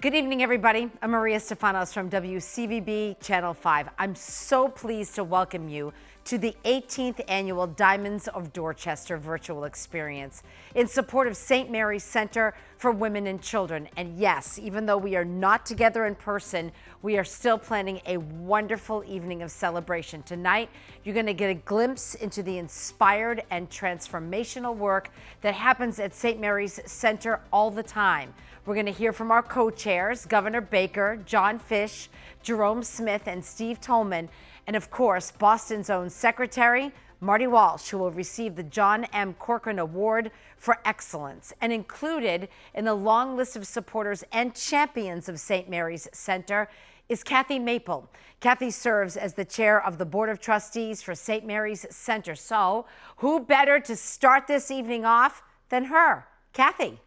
Good evening, everybody. I'm Maria Stefanos from WCVB Channel 5. I'm so pleased to welcome you to the 18th Annual Diamonds of Dorchester virtual experience in support of St. Mary's Center for Women and Children. And yes, even though we are not together in person, we are still planning a wonderful evening of celebration. Tonight, you're going to get a glimpse into the inspired and transformational work that happens at St. Mary's Center all the time. We're going to hear from our co-chairs, Governor Baker, John Fish, Jerome Smith, and Steve Tolman, and of course, Boston's own Secretary, Marty Walsh, who will receive the John M. Corcoran Award for Excellence. And included in the long list of supporters and champions of St. Mary's Center is Kathy Maple. Kathy serves as the chair of the Board of Trustees for St. Mary's Center. So, who better to start this evening off than her? Kathy.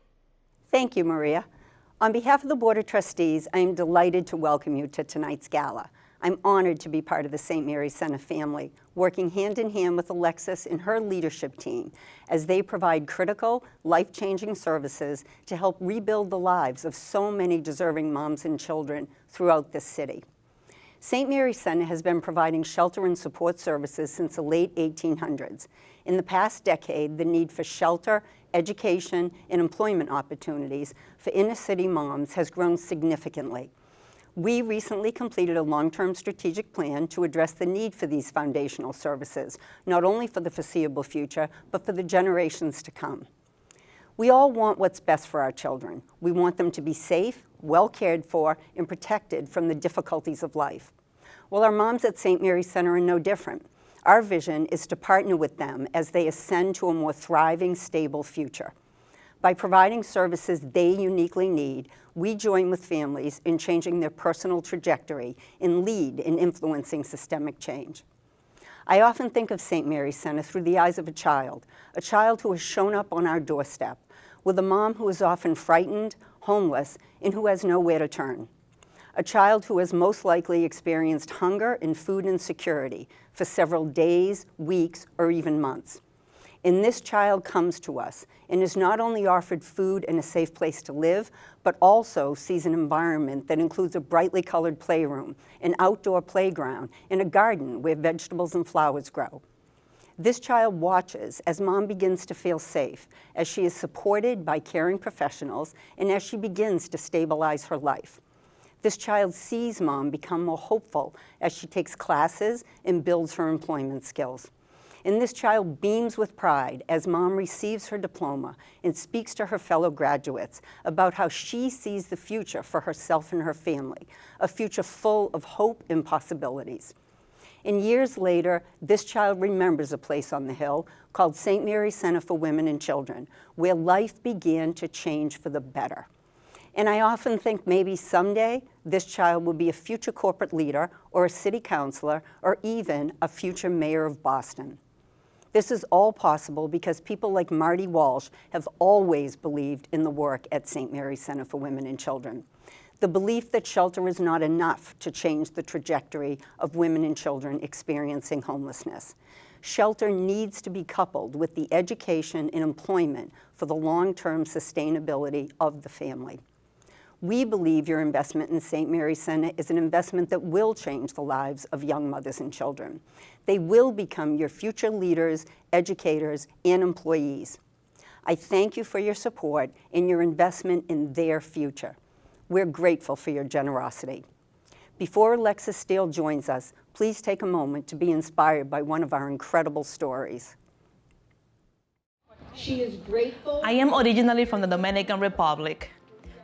Thank you, Maria. On behalf of the Board of Trustees, I am delighted to welcome you to tonight's gala. I'm honored to be part of the St. Mary's Center family, working hand in hand with Alexis and her leadership team as they provide critical, life-changing services to help rebuild the lives of so many deserving moms and children throughout this city. St. Mary's Center has been providing shelter and support services since the late 1800s. In the past decade, the need for shelter, education, and employment opportunities for inner-city moms has grown significantly. We recently completed a long-term strategic plan to address the need for these foundational services, not only for the foreseeable future, but for the generations to come. We all want what's best for our children. We want them to be safe, well cared for, and protected from the difficulties of life. Well, our moms at St. Mary's Center are no different. Our vision is to partner with them as they ascend to a more thriving, stable future. By providing services they uniquely need, we join with families in changing their personal trajectory and lead in influencing systemic change. I often think of St. Mary's Center through the eyes of a child who has shown up on our doorstep, with a mom who is often frightened, homeless, and who has nowhere to turn. A child who has most likely experienced hunger and food insecurity for several days, weeks, or even months. And this child comes to us and is not only offered food and a safe place to live, but also sees an environment that includes a brightly colored playroom, an outdoor playground, and a garden where vegetables and flowers grow. This child watches as mom begins to feel safe, as she is supported by caring professionals, and as she begins to stabilize her life. This child sees mom become more hopeful as she takes classes and builds her employment skills. And this child beams with pride as mom receives her diploma and speaks to her fellow graduates about how she sees the future for herself and her family, a future full of hope and possibilities. And years later, this child remembers a place on the hill called St. Mary's Center for Women and Children, where life began to change for the better. And I often think maybe someday this child will be a future corporate leader or a city councilor or even a future mayor of Boston. This is all possible because people like Marty Walsh have always believed in the work at St. Mary's Center for Women and Children. The belief that shelter is not enough to change the trajectory of women and children experiencing homelessness. Shelter needs to be coupled with the education and employment for the long-term sustainability of the family. We believe your investment in St. Mary's Center is an investment that will change the lives of young mothers and children. They will become your future leaders, educators, and employees. I thank you for your support and your investment in their future. We're grateful for your generosity. Before Alexis Steele joins us, please take a moment to be inspired by one of our incredible stories. She is grateful. I am originally from the Dominican Republic.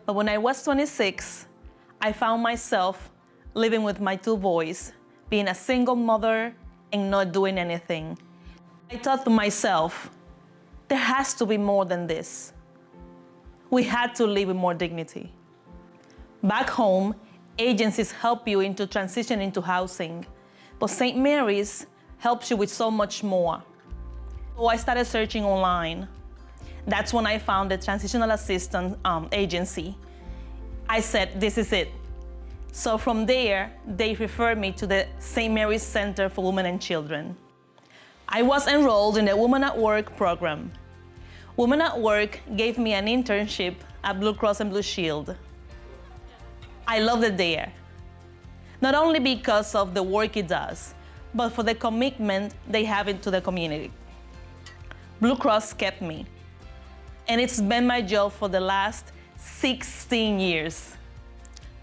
But when I was 26, I found myself living with my two boys, being a single mother and not doing anything. I thought to myself, there has to be more than this. We had to live with more dignity. Back home, agencies help you into transition into housing, but St. Mary's helps you with so much more. So I started searching online. That's when I found the Transitional Assistance Agency. I said, this is it. So from there, they referred me to the St. Mary's Center for Women and Children. I was enrolled in the Women at Work program. Women at Work gave me an internship at Blue Cross and Blue Shield. I love it there, not only because of the work it does, but for the commitment they have into the community. Blue Cross kept me, and it's been my job for the last 16 years.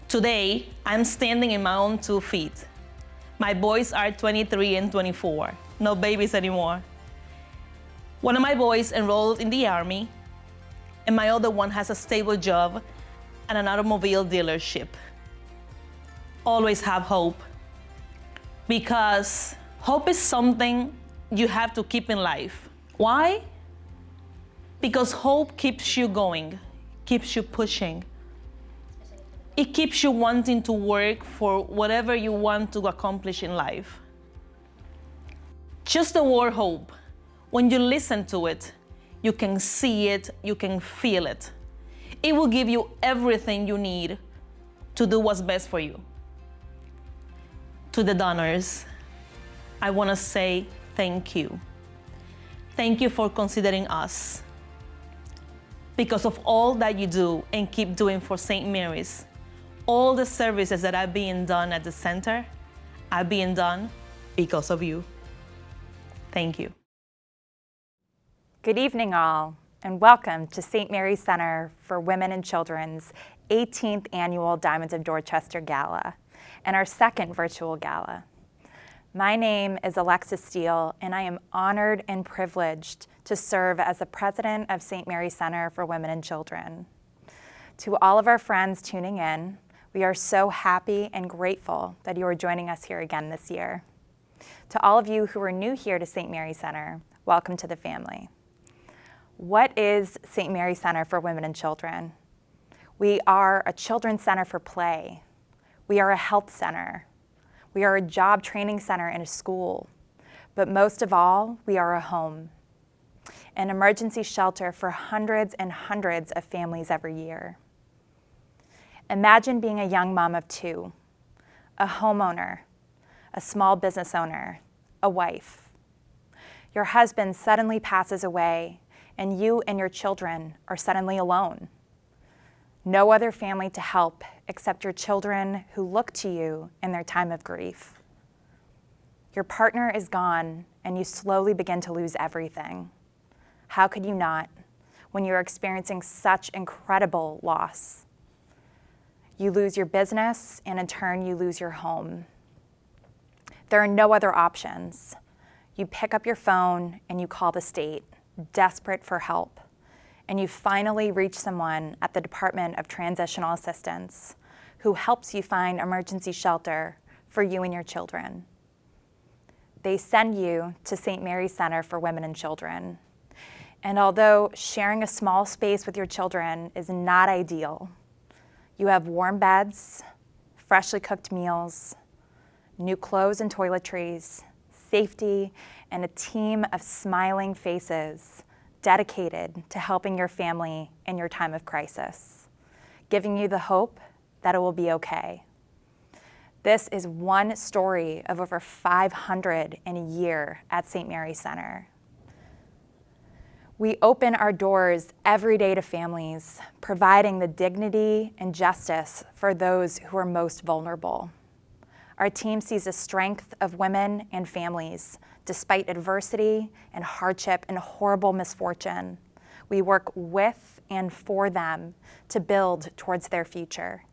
Today, I'm standing in my own 2 feet. My boys are 23 and 24, no babies anymore. One of my boys enrolled in the Army, and my other one has a stable job at an automobile dealership. Always have hope, because hope is something you have to keep in life. Why? Because hope keeps you going, keeps you pushing. It keeps you wanting to work for whatever you want to accomplish in life. Just the word hope, when you listen to it, you can see it, you can feel it. It will give you everything you need to do what's best for you. To the donors, I want to say thank you. Thank you for considering us. Because of all that you do and keep doing for St. Mary's, all the services that are being done at the center are being done because of you. Thank you. Good evening, all, and welcome to St. Mary's Center for Women and Children's 18th Annual Diamonds of Dorchester Gala, and our second virtual gala. My name is Alexis Steele, and I am honored and privileged to serve as the president of St. Mary's Center for Women and Children. To all of our friends tuning in, we are so happy and grateful that you are joining us here again this year. To all of you who are new here to St. Mary's Center, welcome to the family. What is St. Mary's Center for Women and Children? We are a children's center for play. We are a health center. We are a job training center and a school. But most of all, we are a home, an emergency shelter for hundreds and hundreds of families every year. Imagine being a young mom of 2, a homeowner, a small business owner, a wife. Your husband suddenly passes away, and you and your children are suddenly alone. No other family to help except your children who look to you in their time of grief. Your partner is gone, and you slowly begin to lose everything. How could you not when you're experiencing such incredible loss? You lose your business, and in turn, you lose your home. There are no other options. You pick up your phone and you call the state, desperate for help. And you finally reach someone at the Department of Transitional Assistance who helps you find emergency shelter for you and your children. They send you to St. Mary's Center for Women and Children. And although sharing a small space with your children is not ideal, you have warm beds, freshly cooked meals, new clothes and toiletries, safety, and a team of smiling faces dedicated to helping your family in your time of crisis, giving you the hope that it will be okay. This is one story of over 500 in a year at St. Mary's Center. We open our doors every day to families, providing the dignity and justice for those who are most vulnerable. Our team sees the strength of women and families despite adversity and hardship and horrible misfortune. We work with and for them to build towards their future.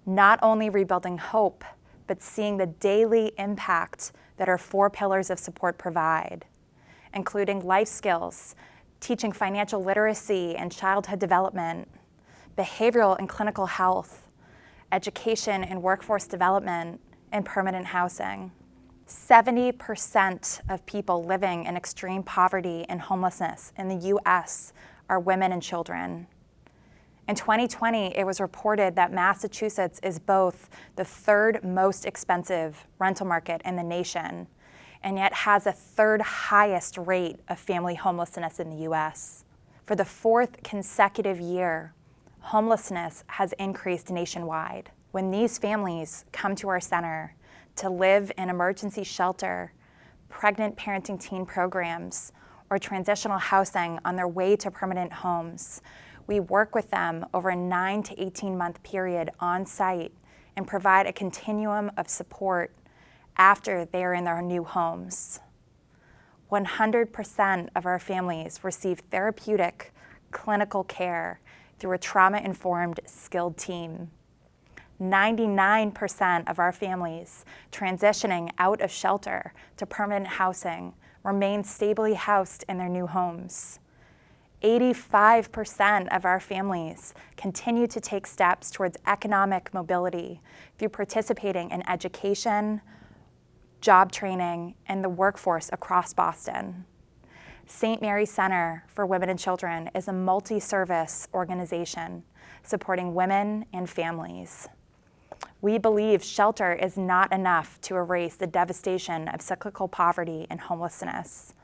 Not only rebuilding hope, but seeing the daily impact that our 4 pillars of support provide, including life skills, teaching financial literacy and childhood development, behavioral and clinical health, education and workforce development, and permanent housing. 70% of people living in extreme poverty and homelessness in the US are women and children. In 2020, it was reported that Massachusetts is both the 3rd most expensive rental market in the nation, and yet has a 3rd highest rate of family homelessness in the US. For the 4th consecutive year, homelessness has increased nationwide. When these families come to our center to live in emergency shelter, pregnant parenting teen programs, or transitional housing on their way to permanent homes, We work with them over a 9 to 18-month period on site and provide a continuum of support after they are in their new homes. 100% of our families receive therapeutic clinical care through a trauma-informed skilled team. 99% of our families transitioning out of shelter to permanent housing remain stably housed in their new homes. 85% of our families continue to take steps towards economic mobility through participating in education, job training, and the workforce across Boston. St. Mary's Center for Women and Children is a multi-service organization supporting women and families. We believe shelter is not enough to erase the devastation of cyclical poverty and homelessness.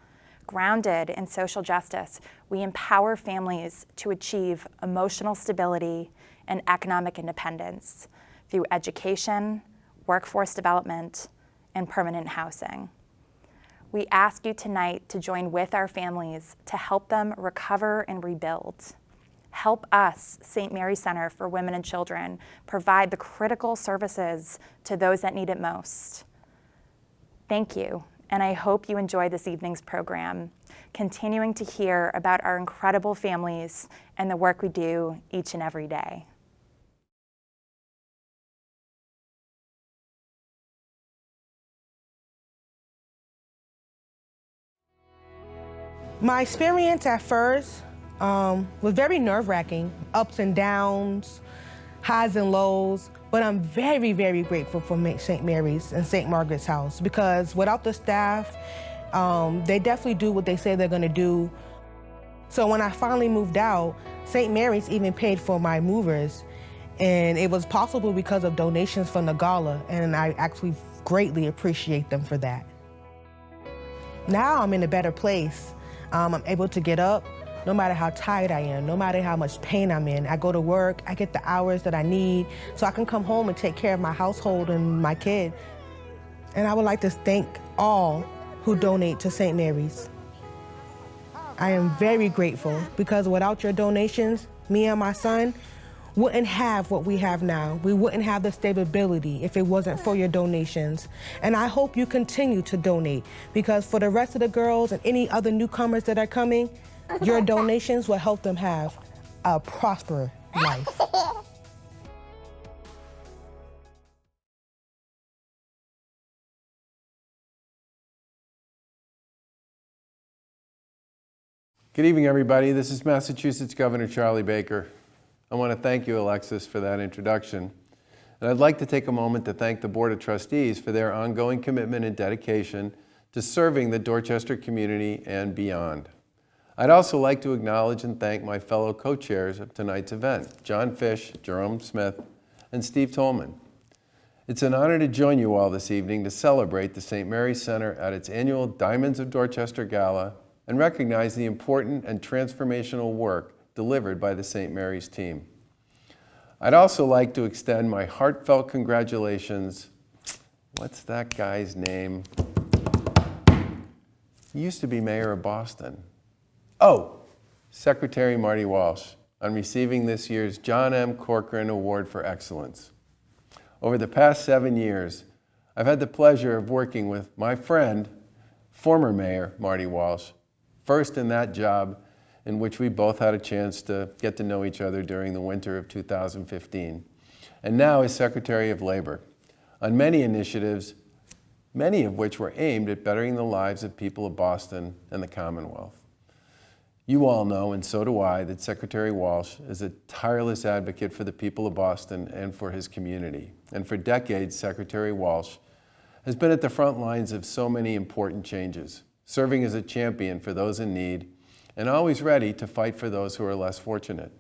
Grounded in social justice, we empower families to achieve emotional stability and economic independence through education, workforce development, and permanent housing. We ask you tonight to join with our families to help them recover and rebuild. Help us, St. Mary's Center for Women and Children, provide the critical services to those that need it most. Thank you, and I hope you enjoy this evening's program, continuing to hear about our incredible families and the work we do each and every day. My experience at first was very nerve-wracking, ups and downs, highs and lows, but I'm very, very grateful for St. Mary's and St. Margaret's House, because without the staff, they definitely do what they say they're gonna do. So when I finally moved out, St. Mary's even paid for my movers, and it was possible because of donations from the gala, and I actually greatly appreciate them for that. Now I'm in a better place. I'm able to get up no matter how tired I am, no matter how much pain I'm in. I go to work, I get the hours that I need so I can come home and take care of my household and my kid. And I would like to thank all who donate to St. Mary's. I am very grateful, because without your donations, me and my son wouldn't have what we have now. We wouldn't have the stability if it wasn't for your donations. And I hope you continue to donate, because for the rest of the girls and any other newcomers that are coming, your donations will help them have a prosperous life. Good evening, everybody. This is Massachusetts Governor Charlie Baker. I want to thank you, Alexis, for that introduction. And I'd like to take a moment to thank the Board of Trustees for their ongoing commitment and dedication to serving the Dorchester community and beyond. I'd also like to acknowledge and thank my fellow co-chairs of tonight's event, John Fish, Jerome Smith, and Steve Tolman. It's an honor to join you all this evening to celebrate the St. Mary's Center at its annual Diamonds of Dorchester Gala and recognize the important and transformational work delivered by the St. Mary's team. I'd also like to extend my heartfelt congratulations. What's that guy's name? He used to be mayor of Boston. Oh, Secretary Marty Walsh, on receiving this year's John M. Corcoran Award for Excellence. Over the past 7 years, I've had the pleasure of working with my friend, former Mayor Marty Walsh, first in that job in which we both had a chance to get to know each other during the winter of 2015, and now as Secretary of Labor, on many initiatives, many of which were aimed at bettering the lives of people of Boston and the Commonwealth. You all know, and so do I, that Secretary Walsh is a tireless advocate for the people of Boston and for his community. And for decades, Secretary Walsh has been at the front lines of so many important changes, serving as a champion for those in need, and always ready to fight for those who are less fortunate.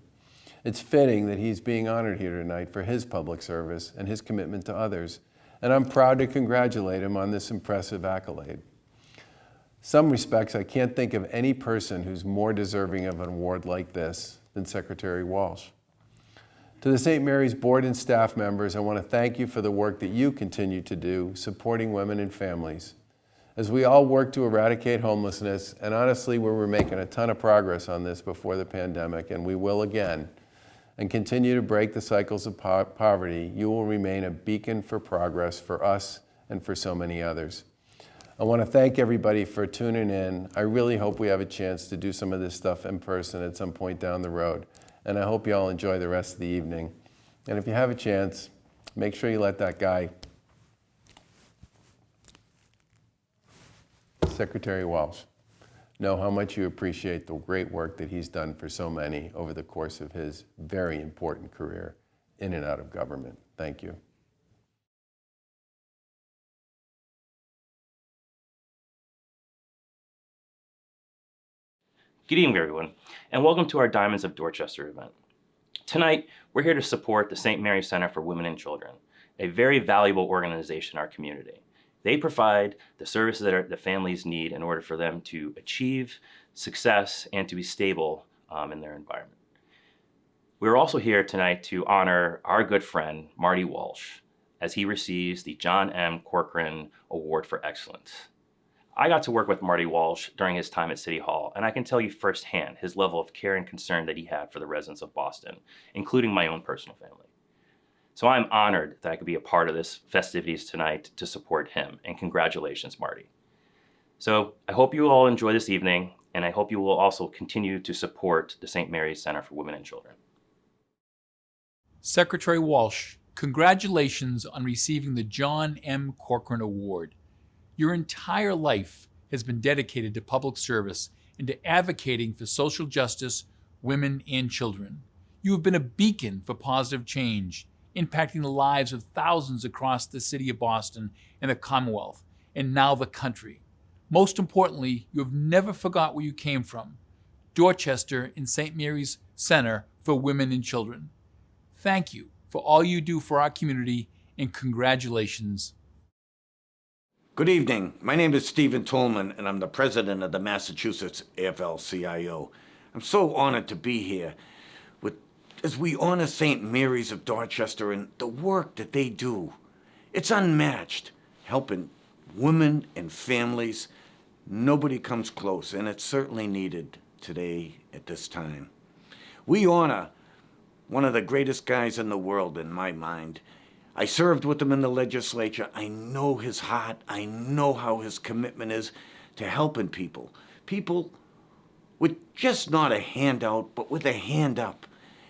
It's fitting that he's being honored here tonight for his public service and his commitment to others, and I'm proud to congratulate him on this impressive accolade. Some respects, I can't think of any person who's more deserving of an award like this than Secretary Walsh. To the St. Mary's board and staff members, I want to thank you for the work that you continue to do supporting women and families. As we all work to eradicate homelessness, and honestly, we were making a ton of progress on this before the pandemic, and we will again, and continue to break the cycles of poverty, you will remain a beacon for progress for us and for so many others. I want to thank everybody for tuning in. I really hope we have a chance to do some of this stuff in person at some point down the road, and I hope you all enjoy the rest of the evening. And if you have a chance, make sure you let that guy, Secretary Walsh, know how much you appreciate the great work that he's done for so many over the course of his very important career in and out of government. Thank you. Good evening, everyone, and welcome to our Diamonds of Dorchester event. Tonight, we're here to support the St. Mary's Center for Women and Children, a very valuable organization in our community. They provide the services that the families need in order for them to achieve success and to be stable in their environment. We're also here tonight to honor our good friend, Marty Walsh, as he receives the John M. Corcoran Award for Excellence. I got to work with Marty Walsh during his time at City Hall, and I can tell you firsthand his level of care and concern that he had for the residents of Boston, including my own personal family. So I'm honored that I could be a part of this festivities tonight to support him, and congratulations, Marty. So I hope you all enjoy this evening, and I hope you will also continue to support the St. Mary's Center for Women and Children. Secretary Walsh, congratulations on receiving the John M. Corcoran Award. Your entire life has been dedicated to public service and to advocating for social justice, women, and children. You have been a beacon for positive change, impacting the lives of thousands across the city of Boston and the Commonwealth, and now the country. Most importantly, you have never forgot where you came from, Dorchester and St. Mary's Center for Women and Children. Thank you for all you do for our community, and congratulations. Good evening. My name is Stephen Tolman, and I'm the president of the Massachusetts AFL-CIO. I'm so honored to be here as we honor St. Mary's of Dorchester and the work that they do. It's unmatched, helping women and families. Nobody comes close, and it's certainly needed today at this time. We honor one of the greatest guys in the world in my mind. I served with him in the legislature. I know his heart. I know how his commitment is to helping people. People with just not a handout, but with a hand up.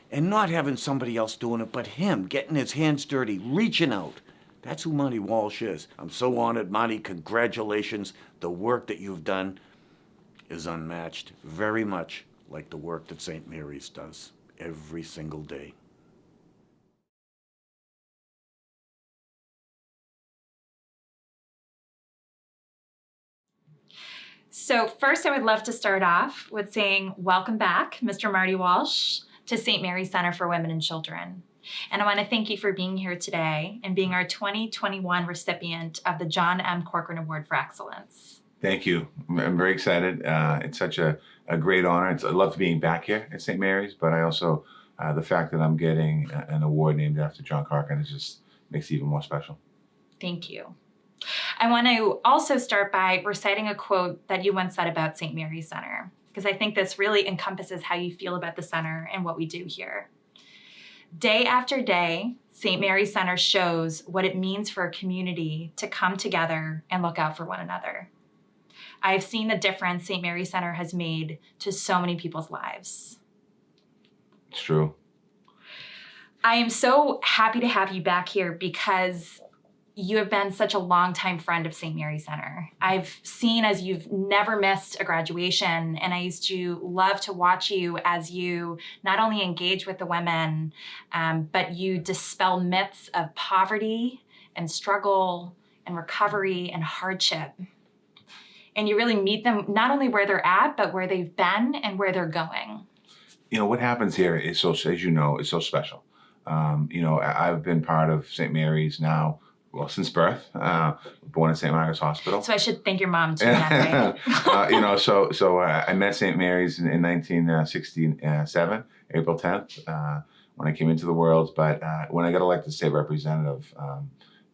And not having somebody else doing it, but him, getting his hands dirty, reaching out. That's who Marty Walsh is. I'm so honored. Marty, congratulations. The work that you've done is unmatched, very much like the work that St. Mary's does every single day. So first, I would love to start off with saying welcome back, Mr. Marty Walsh, to St. Mary's Center for Women and Children. And I want to thank you for being here today and being our 2021 recipient of the John M. Corcoran Award for Excellence. Thank you. I'm very excited. It's such a great honor. I love being back here at St. Mary's, but I also, the fact that I'm getting an award named after John Corcoran just makes it even more special. Thank you. I want to also start by reciting a quote that you once said about St. Mary's Center, because I think this really encompasses how you feel about the center and what we do here. Day after day, St. Mary's Center shows what it means for a community to come together and look out for one another. I've seen the difference St. Mary's Center has made to so many people's lives. It's true. I am so happy to have you back here because you have been such a longtime friend of St. Mary's Center. I've seen as you've never missed a graduation, and I used to love to watch you as you not only engage with the women, but you dispel myths of poverty and struggle and recovery and hardship. And you really meet them not only where they're at, but where they've been and where they're going. You know, what happens here is so, as you know, is so special. You know, I've been part of St. Mary's now, well, since birth, born at St. Margaret's Hospital. So I should thank your mom too, that way. You know, so I met St. Mary's in 1967, April 10th, when I came into the world. But when I got elected state representative,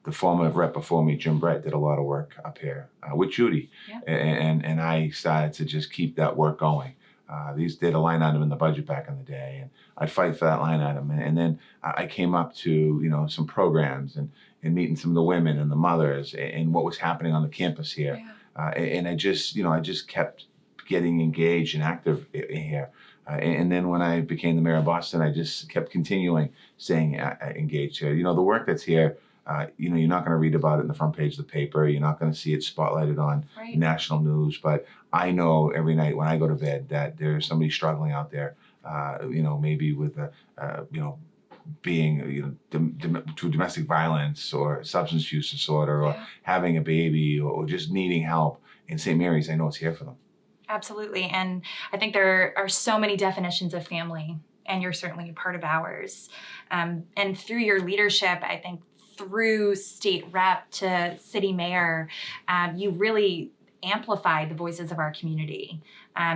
the former rep before me, Jim Brett, did a lot of work up here with Judy. Yeah. And I started to just keep that work going. These did a line item in the budget back in the day, and I'd fight for that line item. And then I came up to, some programs and meeting some of the women and the mothers and what was happening on the campus here. Yeah. And I just kept getting engaged and active here. And then when I became the mayor of Boston, I just kept continuing staying engaged here. The work that's here, you're not going to read about it in the front page of the paper. You're not going to see it spotlighted on national news. But I know every night when I go to bed that there's somebody struggling out there, maybe with, being through domestic violence or substance use disorder or having a baby or just needing help. In St. Mary's, I know it's here for them. Absolutely. And I think there are so many definitions of family, and you're certainly a part of ours. And through your leadership, I think through state rep to city mayor, you really amplified the voices of our community.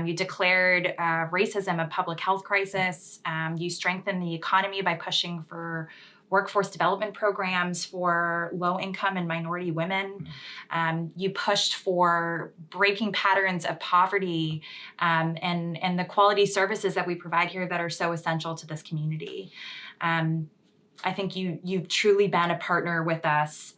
You declared racism a public health crisis. You strengthened the economy by pushing for workforce development programs for low-income and minority women. You pushed for breaking patterns of poverty and the quality services that we provide here that are so essential to this community. I think you've truly been a partner with us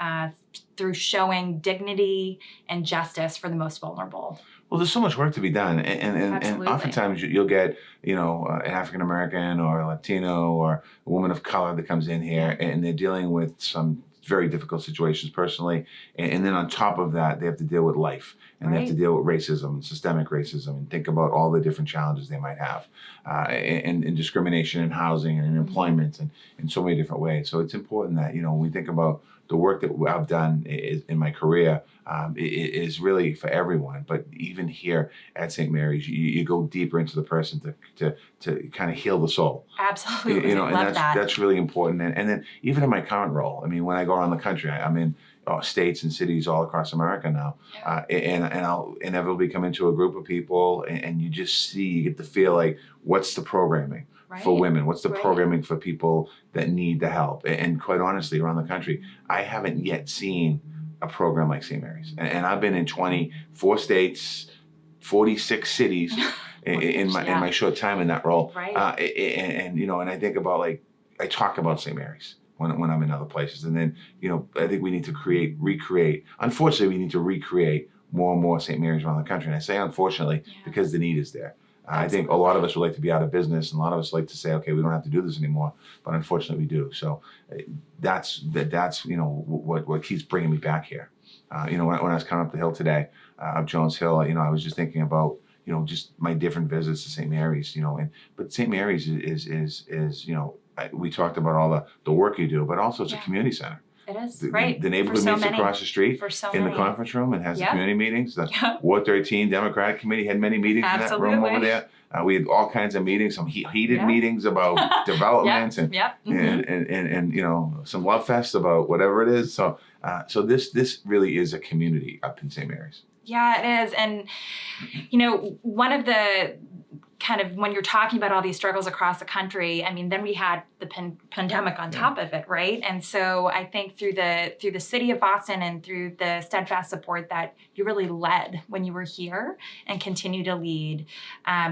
through showing dignity and justice for the most vulnerable. Well, there's so much work to be done, and oftentimes you'll get, an African American or a Latino or a woman of color that comes in here, and they're dealing with some very difficult situations personally, and then on top of that, they have to deal with life, and they have to deal with racism and systemic racism, and think about all the different challenges they might have, and discrimination in housing and in employment, and in so many different ways. So it's important that when we think about the work that I've done in my career, is really for everyone. But even here at St. Mary's, you go deeper into the person to kind of heal the soul. Absolutely, and love that's really important. And then even in my current role, I mean, when I go around the country, I'm in states and cities all across America now, and I'll inevitably come into a group of people, and you just you get to feel like, what's the programming for women? What's the programming for people that need the help? And quite honestly, around the country, I haven't yet seen a program like St. Mary's. And I've been in 24 states, 46 cities in my short time in that role. And I think about, I talk about St. Mary's when I'm in other places. And then, I think we need to recreate. Unfortunately, we need to recreate more and more St. Mary's around the country. And I say unfortunately because the need is there. I think a lot of us would like to be out of business, and a lot of us like to say, okay, we don't have to do this anymore, but unfortunately we do. So that's what keeps bringing me back here. When I was coming up the hill today, up Jones Hill, I was just thinking about, just my different visits to St. Mary's, but St. Mary's is we talked about all the work you do, but also it's a community center. It is, The neighborhood meets across the street in the conference room and has the community meetings. The Ward 13 Democratic Committee had many meetings in that room over there. We had all kinds of meetings, some heated meetings about developments and some love fest about whatever it is. So this really is a community up in St. Mary's. Yeah, it is. And, one of the kind of, when you're talking about all these struggles across the country, I mean, then we had the pandemic on top of it, right? And so I think through the city of Boston and through the steadfast support that you really led when you were here and continue to lead,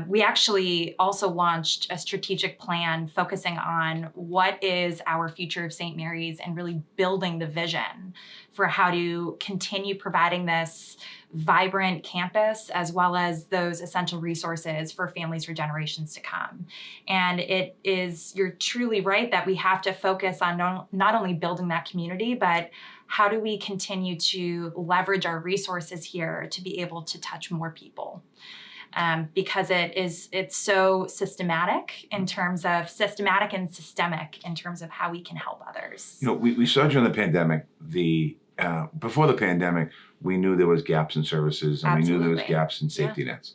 we actually also launched a strategic plan focusing on what is our future of St. Mary's and really building the vision for how to continue providing this vibrant campus as well as those essential resources for families for generations to come. And you're truly right that we have to focus on not only building that community, but how do we continue to leverage our resources here to be able to touch more people? Because it's so systematic and systemic in terms of how we can help others. We saw during the pandemic, before the pandemic, we knew there was gaps in services and we knew there was gaps in safety nets.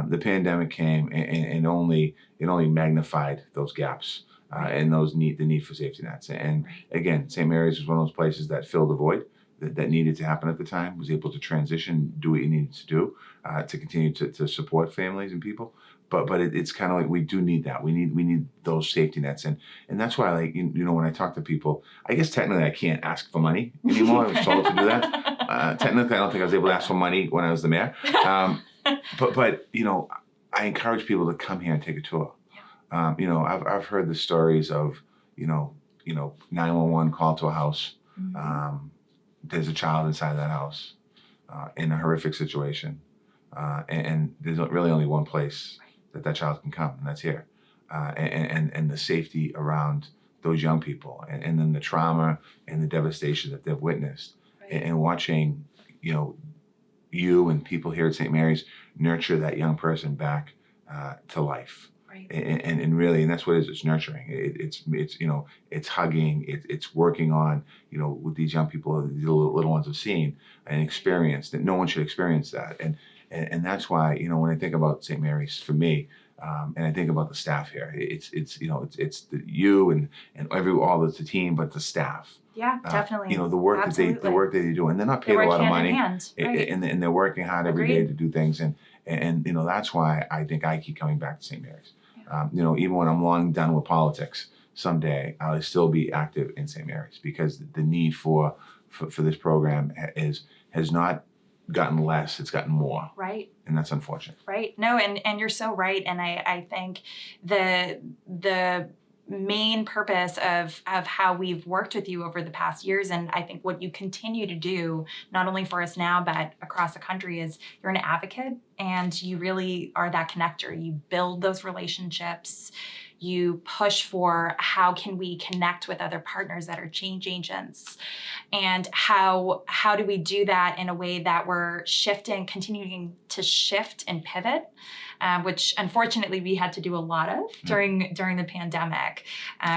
The pandemic came and it only magnified those gaps and the need for safety nets. And again, St. Mary's was one of those places that filled the void that needed to happen at the time, was able to transition, do what you needed to do to continue to support families and people. But it's kind of like we do need that. We need those safety nets, and that's why, like, you know, when I talk to people, I guess technically I can't ask for money anymore. I was told to do that. Technically, I don't think I was able to ask for money when I was the mayor. But you know, I encourage people to come here and take a tour. You know, I've heard the stories of you know 911 call to a house. There's a child inside that house in a horrific situation, and there's really only one place that child can come, and that's here. And the safety around those young people, and then the trauma and the devastation that they've witnessed, and watching, you know, you and people here at St. Mary's nurture that young person back to life. Right. And really, and that's what it is. It's nurturing. It's you know, it's hugging. It's working on, you know, with these young people, the little ones have seen and experienced that no one should experience that. And that's why, you know, when I think about St. Mary's, for me, and I think about the staff here, it's you know, it's you and all the team, but the staff. Yeah, definitely. You know, the work that they do, and they're not paid a lot of money, right. and they're working hard every day to do things, and you know, that's why I think I keep coming back to St. Mary's. You know, even when I'm long done with politics, someday I'll still be active in St. Mary's, because the need for this program has not gotten less, it's gotten more. Right. And that's unfortunate. Right. No, and you're so right. And I think the main purpose of how we've worked with you over the past years, and I think what you continue to do, not only for us now, but across the country, is you're an advocate, and you really are that connector. You build those relationships. You push for how can we connect with other partners that are change agents, and how do we do that in a way that we're continuing to shift and pivot, which unfortunately we had to do a lot of during the pandemic.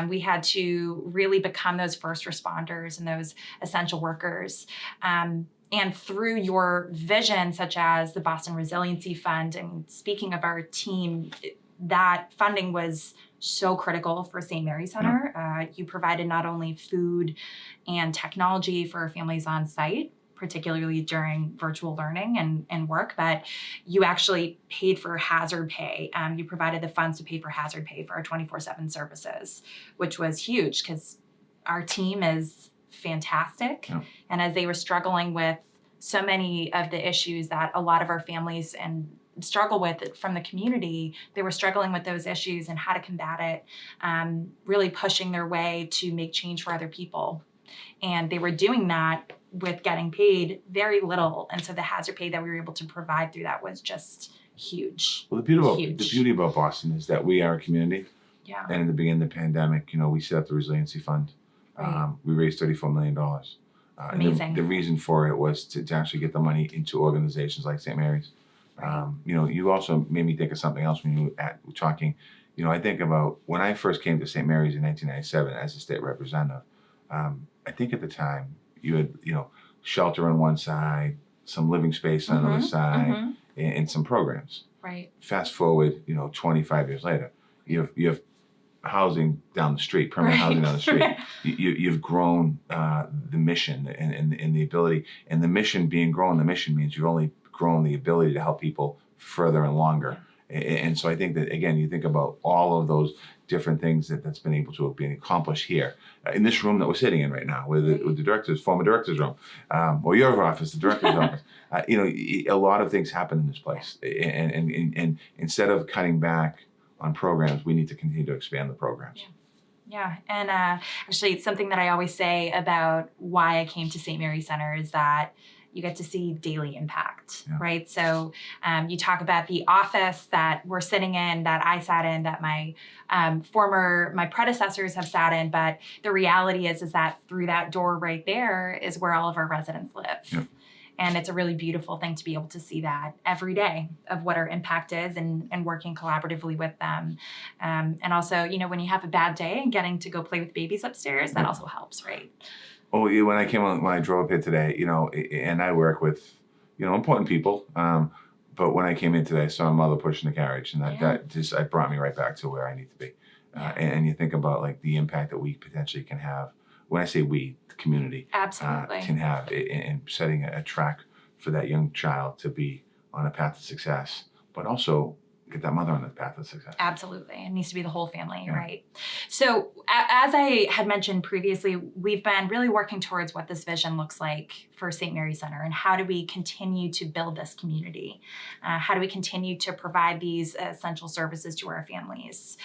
We had to really become those first responders and those essential workers. And through your vision, such as the Boston Resiliency Fund, and speaking of our team, that funding was so critical for St. Mary's Center. You provided not only food and technology for families on site, particularly during virtual learning and work, but you actually paid for hazard pay. You provided the funds to pay for hazard pay for our 24/7 services, which was huge because our team is fantastic. Yeah. And as they were struggling with so many of the issues that a lot of our families struggle with from the community, they were struggling with those issues and how to combat it, really pushing their way to make change for other people. And they were doing that with getting paid very little. And so the hazard pay that we were able to provide through that was just huge. Well, the beauty about Boston is that we are a community. Yeah. And in the beginning of the pandemic, you know, we set up the Resiliency Fund. Right. We raised $34 million. Amazing. And the reason for it was to actually get the money into organizations like St. Mary's. You know, you also made me think of something else when you were talking. You know, I think about when I first came to St. Mary's in 1997 as a state representative. I think at the time you had, you know, shelter on one side, some living space on the other side, and some programs. Right. Fast forward, you know, 25 years later, you have housing down the street, permanent housing down the street. You've grown the mission and the ability, and the mission being grown. The mission means you've only grown the ability to help people further and longer. And so I think that, again, you think about all of those different things that's been able to be accomplished here in this room that we're sitting in right now, with the former director's room, or your office, the director's office. You know, a lot of things happen in this place. And instead of cutting back on programs, we need to continue to expand the programs. Yeah, and actually, it's something that I always say about why I came to St. Mary's Center is that you get to see daily impact, right? So you talk about the office that we're sitting in, that I sat in, that my predecessors have sat in, but the reality is that through that door right there is where all of our residents live. Yeah. And it's a really beautiful thing to be able to see that every day of what our impact is, and working collaboratively with them. And also, you know, when you have a bad day and getting to go play with babies upstairs, that also helps, right? Oh, yeah, when I drove up here today, you know, and I work with, you know, important people. But when I came in today, I saw a mother pushing the carriage, and that brought me right back to where I need to be. And you think about like the impact that we potentially can have when I say we, the community, Absolutely. can have in setting a track for that young child to be on a path to success, but also get that mother on the path of success. Absolutely. It needs to be the whole family, right? So as I had mentioned previously, we've been really working towards what this vision looks like for St. Mary's Center, and how do we continue to build this community? How do we continue to provide these essential services to our families?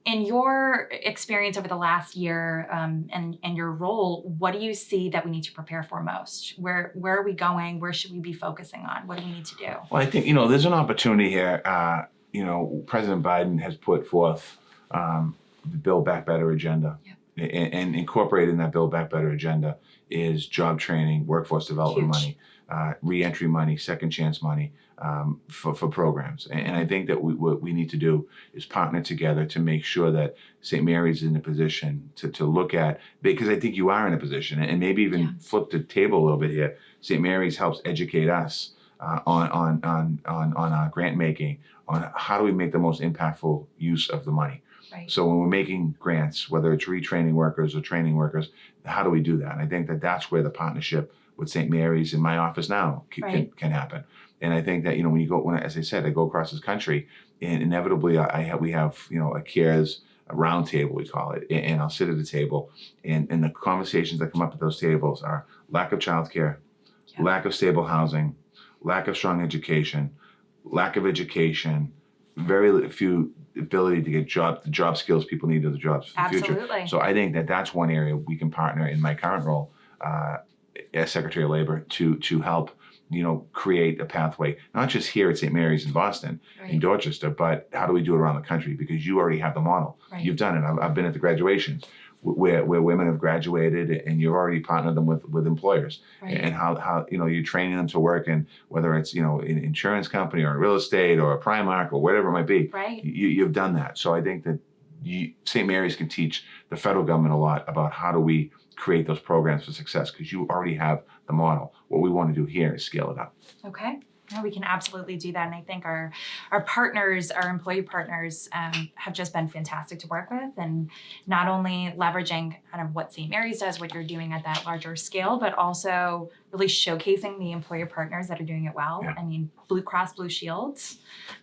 In your experience over the last year and your role, what do you see that we need to prepare for most? Where are we going? Where should we be focusing on? What do we need to do? Well, I think, there's an opportunity here. President Biden has put forth the Build Back Better agenda. Yep. And incorporated in that Build Back Better agenda is job training, workforce development money, re-entry money, second chance money for programs. And I think that what we need to do is partner together to make sure that St. Mary's is in a position to look at, because I think you are in a position, and maybe even flip the table a little bit here. St. Mary's helps educate us on our grant making, on how do we make the most impactful use of the money. Right. So when we're making grants, whether it's retraining workers or training workers, how do we do that? And I think that that's where the partnership with St. Mary's in my office now can happen. And I think that, when you go, as I said, I go across this country, and inevitably we have a CARES round table, we call it, and I'll sit at a table, and the conversations that come up at those tables are lack of childcare, lack of stable housing, lack of strong education, lack of education, very few ability to get the job skills people need to the jobs for the future. So I think that that's one area we can partner in my current role as Secretary of Labor to help create a pathway, not just here at St. Mary's in Boston, in Dorchester, but how do we do it around the country? Because you already have the model. Right. You've done it. I've been at the graduations where women have graduated, and you've already partnered them with employers, and how you're training them to work in, whether it's an insurance company or real estate or a Primark or whatever it might be. Right. You've done that. So I think that St. Mary's can teach the federal government a lot about how do we create those programs for success, because you already have the model. What we want to do here is scale it up. Okay. No, we can absolutely do that. And I think our partners, our employee partners have just been fantastic to work with, and not only leveraging kind of what St. Mary's does, what you're doing at that larger scale, but also really showcasing the employer partners that are doing it well. Yeah. I mean, Blue Cross Blue Shield.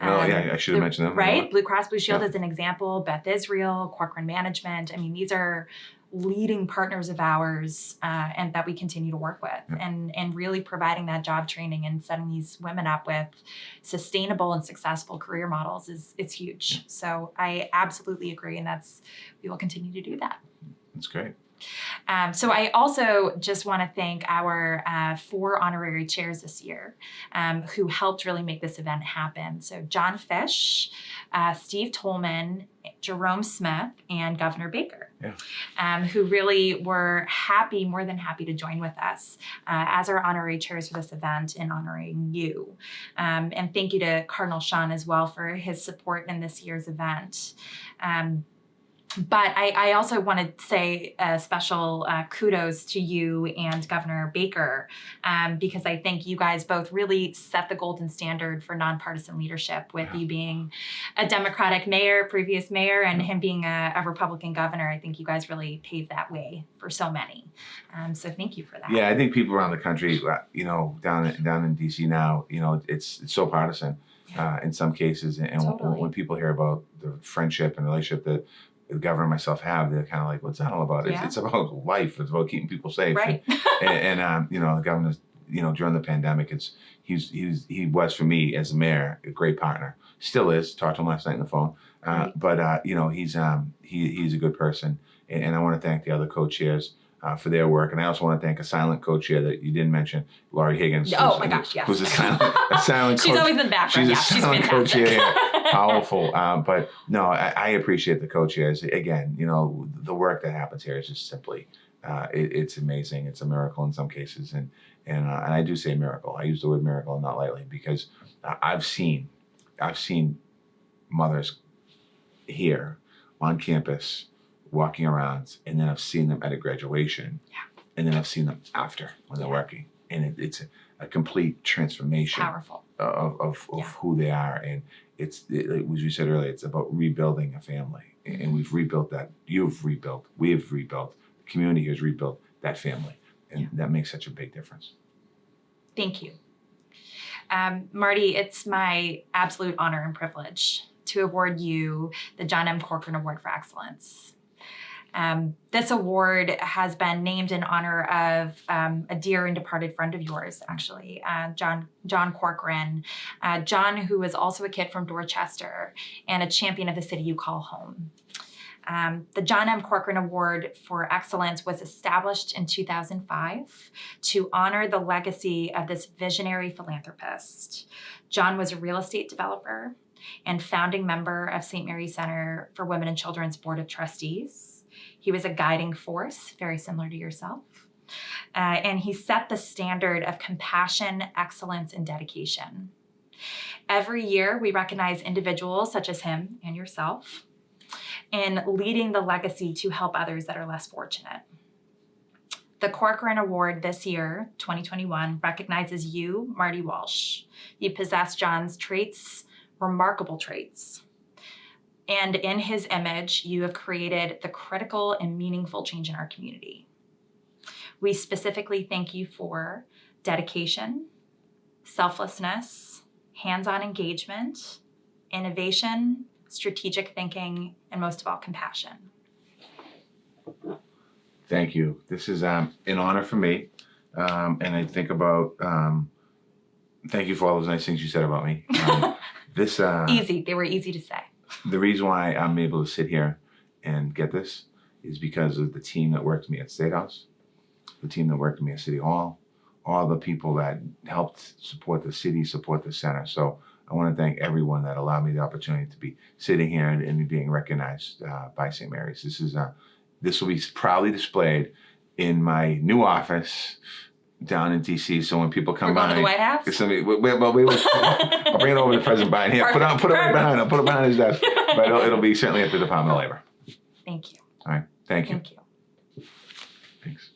I should have mentioned them. Right? Blue Cross Blue Shield is an example, Beth Israel, Corcoran Management. I mean, these are leading partners of ours and that we continue to work with, and really providing that job training and setting these women up with sustainable and successful career models is huge. So I absolutely agree, and we will continue to do that. That's great. So I also just want to thank our 4 honorary chairs this year who helped really make this event happen. So John Fish, Steve Tolman, Jerome Smith, and Governor Baker, who really were more than happy to join with us as our honorary chairs for this event in honoring you. And thank you to Cardinal Sean as well for his support in this year's event. But I also want to say a special kudos to you and Governor Baker, because I think you guys both really set the golden standard for nonpartisan leadership, with you being a Democratic previous mayor, and him being a Republican governor. I think you guys really paved that way for so many. So thank you for that. Yeah, I think people around the country, down in DC now, it's so partisan in some cases. And when people hear about the friendship and relationship that the governor and myself have, they're kind of like, what's that all about? It's about life. It's about keeping people safe. Right. And the governor, during the pandemic, he was, for me as a mayor, a great partner. Still is. Talked to him last night on the phone. But he's a good person. And I want to thank the other co-chairs for their work. And I also want to thank a silent co-chair that you didn't mention, Laurie Higgins. Oh my gosh, yes. Who's a silent She's always in the background. She's a silent co-chair. Powerful. But no, I appreciate the co-chairs. Again, the work that happens here is just simply, it's amazing. It's a miracle in some cases. And I do say miracle. I use the word miracle not lightly, because I've seen mothers here on campus walking around, and then I've seen them at a graduation, and then I've seen them after when they're working. And it's a complete transformation of who they are. And as you said earlier, it's about rebuilding a family. And we've rebuilt that. You've rebuilt. We've rebuilt. The community has rebuilt that family. And that makes such a big difference. Thank you. Marty, it's my absolute honor and privilege to award you the John M. Corcoran Award for Excellence. This award has been named in honor of a dear and departed friend of yours, actually, John Corcoran. John, who was also a kid from Dorchester and a champion of the city you call home. The John M. Corcoran Award for Excellence was established in 2005 to honor the legacy of this visionary philanthropist. John was a real estate developer and founding member of St. Mary's Center for Women and Children's Board of Trustees. He was a guiding force, very similar to yourself. And he set the standard of compassion, excellence, and dedication. Every year, we recognize individuals such as him and yourself in leading the legacy to help others that are less fortunate. The Corcoran Award this year, 2021, recognizes you, Marty Walsh. You possess John's traits, remarkable traits. And in his image, you have created the critical and meaningful change in our community. We specifically thank you for dedication, selflessness, hands-on engagement, innovation, strategic thinking, and most of all, compassion. Thank you. This is an honor for me. And I think about, thank you for all those nice things you said about me. Easy, they were easy to say. The reason why I'm able to sit here and get this is because of the team that worked with me at State House, the team that worked with me at City Hall, all the people that helped support the city, support the center. So I want to thank everyone that allowed me the opportunity to be sitting here and being recognized by St. Mary's. This will be proudly displayed in my new office down in DC. So when people come We're by, going to the White House? I'll bring it over to President Biden. Here, put it right behind him. Put it behind his desk. But it'll be certainly at the Department of Labor. Thank you. All right. Thank you. Thank you. Thanks.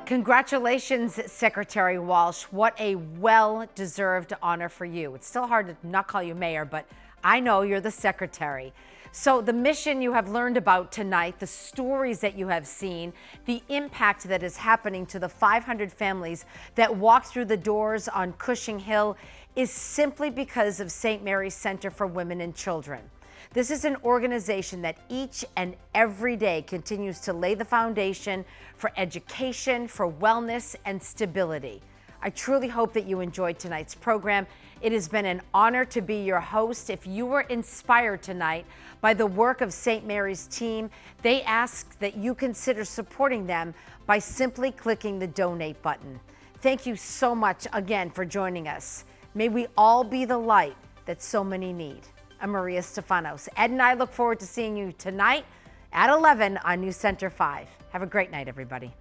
Congratulations, Secretary Walsh. What a well-deserved honor for you. It's still hard to not call you mayor, but I know you're the secretary. So the mission you have learned about tonight, the stories that you have seen, the impact that is happening to the 500 families that walk through the doors on Cushing Hill is simply because of St. Mary's Center for Women and Children. This is an organization that each and every day continues to lay the foundation for education, for wellness, and stability. I truly hope that you enjoyed tonight's program. It has been an honor to be your host. If you were inspired tonight by the work of St. Mary's team, they ask that you consider supporting them by simply clicking the donate button. Thank you so much again for joining us. May we all be the light that so many need. I'm Maria Stefanos. Ed and I look forward to seeing you tonight at 11 on News Center 5. Have a great night, everybody.